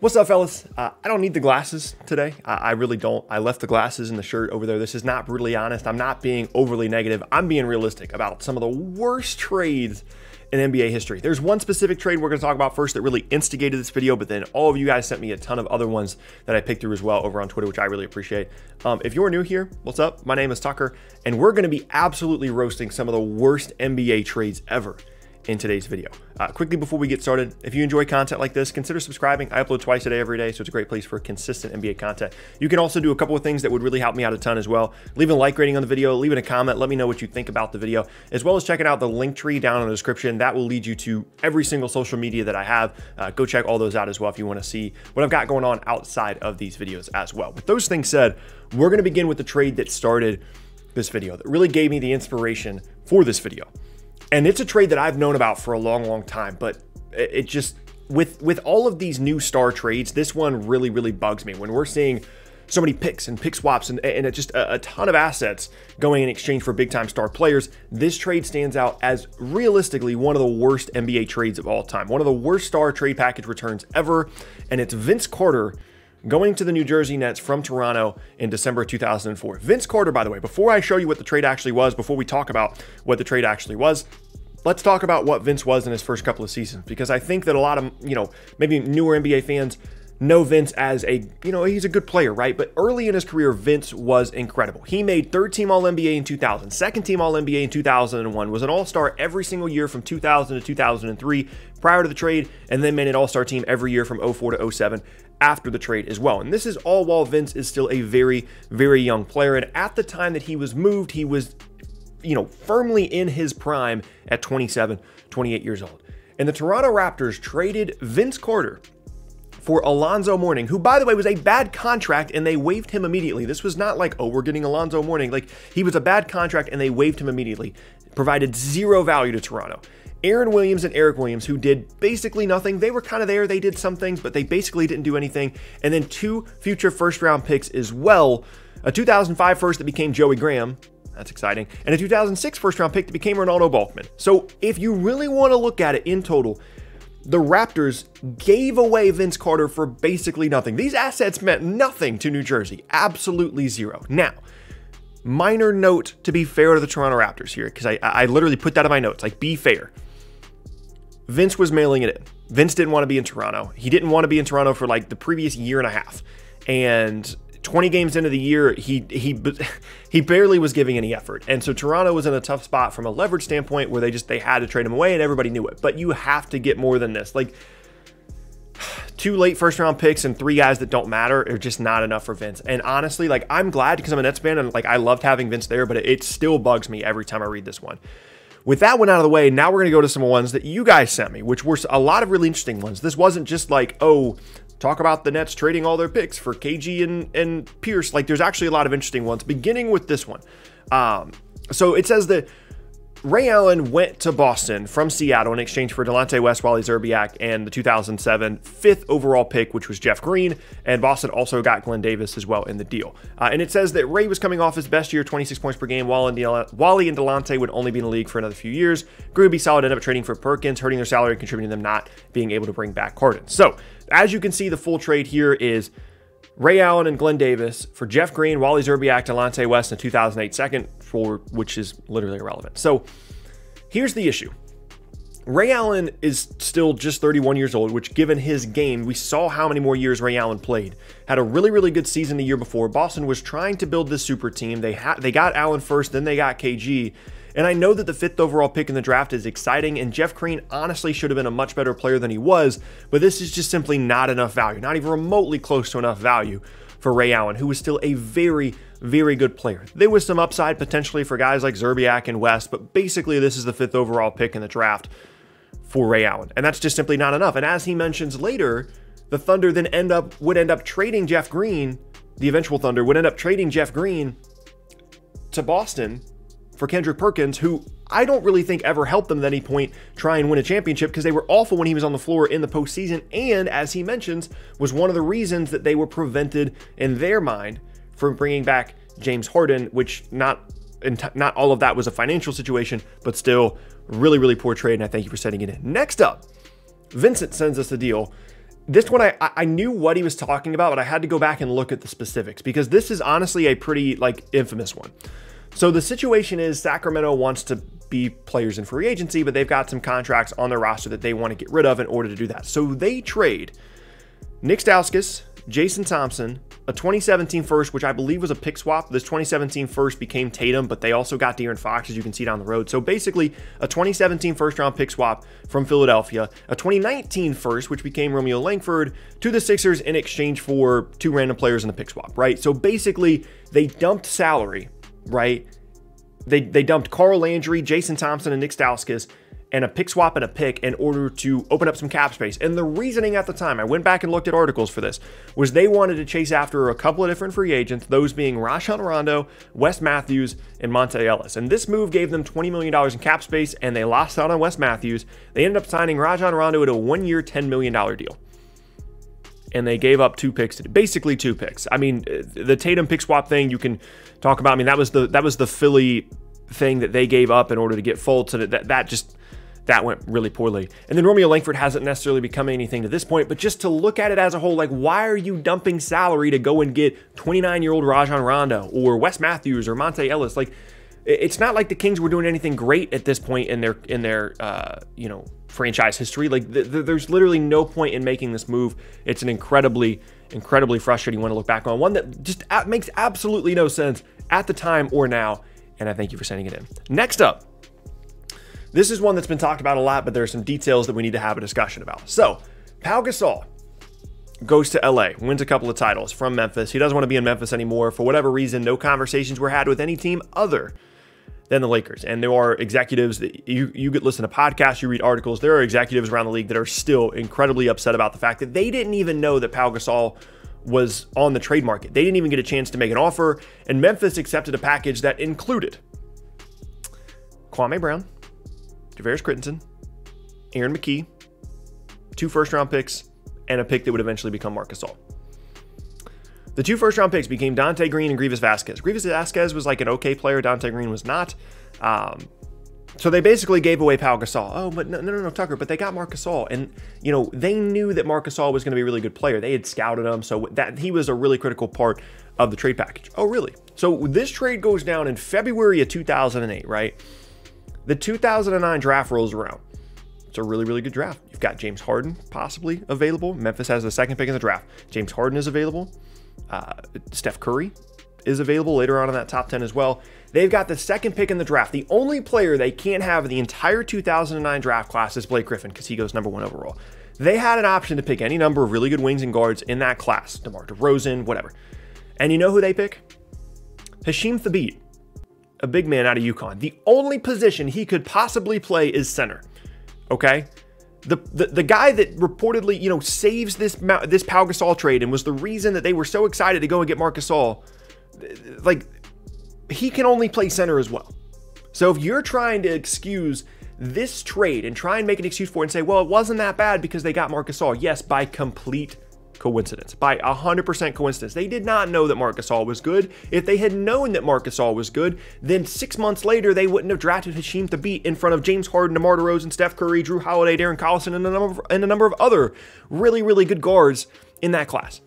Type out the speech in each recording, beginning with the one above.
What's up, fellas? I don't need the glasses today. I really don't. I left the glasses and the shirt over there. This is not brutally honest. I'm not being overly negative. I'm being realistic about some of the worst trades in NBA history. There's one specific trade we're going to talk about first that really instigated this video, but then all of you guys sent me a ton of other ones that I picked through as well over on Twitter, which I really appreciate. If you're new here, what's up? My name is Tucker, and we're going to be absolutely roasting some of the worst NBA trades ever in today's video. Quickly before we get started, if you enjoy content like this, consider subscribing. I upload twice a day every day, so it's a great place for consistent NBA content. You can also do a couple of things that would really help me out a ton as well. Leaving a like rating on the video, leaving a comment, let me know what you think about the video, as well as checking out the link tree down in the description. That will lead you to every single social media that I have. Go check all those out as well if you want to see what I've got going on outside of these videos as well. With those things said, we're going to begin with the trade that started this video, that really gave me the inspiration for this video. And it's a trade that I've known about for a long time, but it just, with all of these new star trades, this one really bugs me. When we're seeing so many picks and pick swaps and just a ton of assets going in exchange for big time star players, this trade stands out as realistically one of the worst NBA trades of all time. One of the worst star trade package returns ever, and it's Vince Carter going to the New Jersey Nets from Toronto in December 2004. Vince Carter, by the way, before I show you what the trade actually was, before we talk about what the trade actually was, let's talk about what Vince was in his first couple of seasons, because I think that a lot of, maybe newer NBA fans know Vince as a, he's a good player, right? But early in his career, Vince was incredible. He made third team All-NBA in 2000, second team All-NBA in 2001, was an All-Star every single year from 2000 to 2003 prior to the trade, and then made an All-Star team every year from 04 to 07 after the trade as well. And this is all while Vince is still a very young player. And at the time that he was moved, he was, firmly in his prime at 27, 28 years old. And the Toronto Raptors traded Vince Carter for Alonzo Mourning, who, by the way, was a bad contract, and they waived him immediately. This was not like, oh, we're getting Alonzo Mourning. Like, he was a bad contract, and they waived him immediately. Provided zero value to Toronto. Aaron Williams and Eric Williams, who did basically nothing. They were kind of there. They did some things, but they basically didn't do anything. And then two future first-round picks as well. A 2005 first that became Joey Graham. That's exciting. And a 2006 first-round pick that became Ronaldo Balkman. So if you really want to look at it in total, the Raptors gave away Vince Carter for basically nothing. These assets meant nothing to New Jersey. Absolutely zero. Now, minor note to be fair to the Toronto Raptors here, because I literally put that in my notes, like, be fair. Vince was mailing it in. Vince didn't want to be in Toronto. He didn't want to be in Toronto for like the previous year and a half. And 20 games into the year, he barely was giving any effort. And so Toronto was in a tough spot from a leverage standpoint where they had to trade him away, and everybody knew it. But you have to get more than this. Like, 2 late first round picks and 3 guys that don't matter are just not enough for Vince. And honestly, like, I'm glad because I'm a Nets fan and like I loved having Vince there, but it still bugs me every time I read this one. With that one out of the way, now we're going to go to some ones that you guys sent me, which were a lot of really interesting ones. This wasn't just like, oh, talk about the Nets trading all their picks for KG and Pierce. Like, there's actually a lot of interesting ones, beginning with this one. So it says that Ray Allen went to Boston from Seattle in exchange for Delonte West, Wally Szczerbiak, and the 2007 5th overall pick, which was Jeff Green. And Boston also got Glenn Davis as well in the deal. And it says that Ray was coming off his best year, 26 points per game. Wally and Delonte would only be in the league for another few years. Green would be solid, ended up trading for Perkins, hurting their salary and contributing to them not being able to bring back Harden. So, as you can see, the full trade here is Ray Allen and Glenn Davis for Jeff Green, Wally Szczerbiak, Delonte West in 2008 second, which is literally irrelevant. So here's the issue. Ray Allen is still just 31 years old, which, given his game, we saw how many more years Ray Allen played. Had a really good season the year before. Boston was trying to build this super team. They got Allen first, then they got KG. And I know that the 5th overall pick in the draft is exciting, and Jeff Green honestly should have been a much better player than he was, but this is just simply not enough value, not even remotely close to enough value for Ray Allen, who was still a very good player. There was some upside potentially for guys like Szczerbiak and West, but basically this is the 5th overall pick in the draft for Ray Allen, and that's just simply not enough. And as he mentions later, the Thunder then would end up trading Jeff Green, the eventual Thunder would end up trading Jeff Green to Boston for Kendrick Perkins, who I don't really think ever helped them at any point try and win a championship, because they were awful when he was on the floor in the postseason, and as he mentions, was one of the reasons that they were prevented in their mind from bringing back James Harden, which not all of that was a financial situation, but still really poor trade, and I thank you for sending it in. Next up, Vincent sends us a deal This one, I knew what he was talking about, but I had to go back and look at the specifics because this is honestly a pretty infamous one. So the situation is Sacramento wants to be players in free agency, but they've got some contracts on their roster that they want to get rid of in order to do that. So they trade Nick Stauskas, Jason Thompson, a 2017 first, which I believe was a pick swap. This 2017 first became Tatum, but they also got De'Aaron Fox, as you can see down the road. So basically, a 2017 first-round pick swap from Philadelphia, a 2019 first, which became Romeo Langford, to the Sixers in exchange for 2 random players in the pick swap, right? So basically, they dumped salary, right? They dumped Carl Landry, Jason Thompson, and Nick Stauskas, and a pick swap and a pick in order to open up some cap space. And the reasoning at the time, I went back and looked at articles for this, was they wanted to chase after a couple of different free agents, those being Rajon Rondo, Wes Matthews, and Monte Ellis. And this move gave them $20 million in cap space, and they lost out on Wes Matthews. They ended up signing Rajon Rondo at a 1-year, $10 million deal. And they gave up 2 picks, basically 2 picks. I mean, the Tatum pick swap thing you can talk about. I mean, that was the Philly thing that they gave up in order to get Fultz, and that went really poorly. And then Romeo Langford hasn't necessarily become anything to this point, but just to look at it as a whole, why are you dumping salary to go and get 29-year-old Rajon Rondo or Wes Matthews or Monte Ellis? It's not like the Kings were doing anything great at this point in their franchise history. There's literally no point in making this move. It's an incredibly frustrating one to look back on. One that just makes absolutely no sense at the time or now. And I thank you for sending it in. Next up, this is one that's been talked about a lot, but there are some details that we need to have a discussion about. So, Pau Gasol goes to LA, wins a couple of titles from Memphis. He doesn't want to be in Memphis anymore. For whatever reason, no conversations were had with any team other than the Lakers. And there are executives that you get listen to podcasts, you read articles. There are executives around the league that are still incredibly upset about the fact that they didn't even know that Pau Gasol was on the trade market. They didn't even get a chance to make an offer. And Memphis accepted a package that included Kwame Brown, Javaris Crittenton, Aaron McKee, 2 first-round picks, and a pick that would eventually become Marc Gasol. The 2 first-round picks became Dante Green and Grievous Vasquez. Grievous Vasquez was an okay player. Dante Green was not. So they basically gave away Pau Gasol. Oh, but no, Tucker, but they got Marc Gasol. And, they knew that Marc Gasol was going to be a really good player. They had scouted him, so that he was a really critical part of the trade package. Oh, really? So this trade goes down in February of 2008, right? The 2009 draft rolls around. It's a really, really good draft. You've got James Harden possibly available. Memphis has the 2nd pick in the draft. James Harden is available. Steph Curry is available later on in that top 10 as well. They've got the 2nd pick in the draft. The only player they can't have in the entire 2009 draft class is Blake Griffin because he goes number 1 overall. They had an option to pick any number of really good wings and guards in that class. DeMar DeRozan, whatever. And you know who they pick? Hasheem Thabeet, a big man out of UConn. The only position he could possibly play is center. Okay? The guy that reportedly, saves this Pau Gasol trade and was the reason that they were so excited to go and get Marc Gasol, he can only play center as well. So if you're trying to excuse this trade and try and make an excuse for it and say, well, it wasn't that bad because they got Marc Gasol. Yes, by complete coincidence, by 100% coincidence. They did not know that Marc Gasol was good. If they had known that Marc Gasol was good, then 6 months later, they wouldn't have drafted Hasheem Thabeet in front of James Harden, DeMar DeRozan, Steph Curry, Drew Holiday, Darren Collison, and a number of other really, really good guards in that class.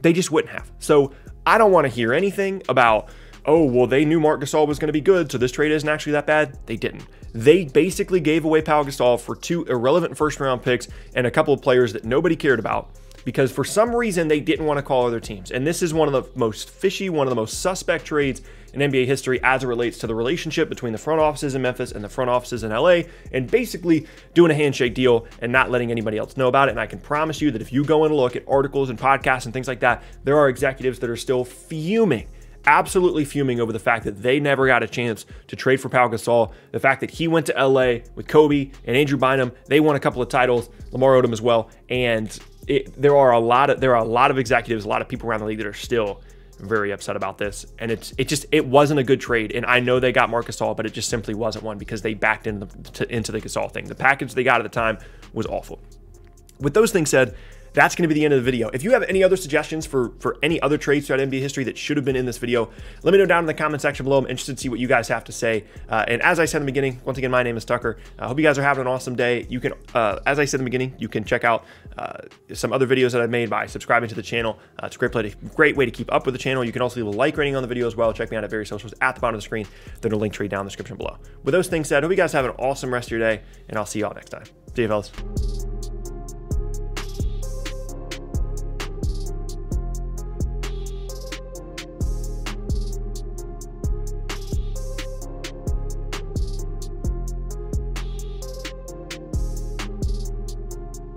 They just wouldn't have. So I don't want to hear anything about, oh, well, they knew Marc Gasol was going to be good, so this trade isn't actually that bad. They didn't. They basically gave away Pau Gasol for 2 irrelevant first-round picks and a couple of players that nobody cared about, because for some reason they didn't want to call other teams. And this is one of the most fishy, one of the most suspect trades in NBA history as it relates to the relationship between the front offices in Memphis and the front offices in LA, and basically doing a handshake deal and not letting anybody else know about it. And I can promise you that if you go and look at articles and podcasts and things like that, there are executives that are still fuming, absolutely fuming over the fact that they never got a chance to trade for Pau Gasol. The fact that he went to LA with Kobe and Andrew Bynum, they won a couple of titles, Lamar Odom as well, and there are a lot of executives, a lot of people around the league that are still very upset about this. And it wasn't a good trade. And I know they got Marc Gasol, but it just simply wasn't one because they backed into the Gasol thing. The package they got at the time was awful. With those things said, that's going to be the end of the video. If you have any other suggestions for any other trades throughout NBA history that should have been in this video, let me know down in the comment section below. I'm interested to see what you guys have to say. And as I said in the beginning, once again, my name is Tucker. I hope you guys are having an awesome day. You can, as I said in the beginning, you can check out some other videos that I've made by subscribing to the channel. It's a great way to keep up with the channel. You can also leave a like rating on the video as well. Check me out at various socials at the bottom of the screen. There's a link tree down in the description below. With those things said, I hope you guys have an awesome rest of your day, and I'll see y'all next time. See you, fellas.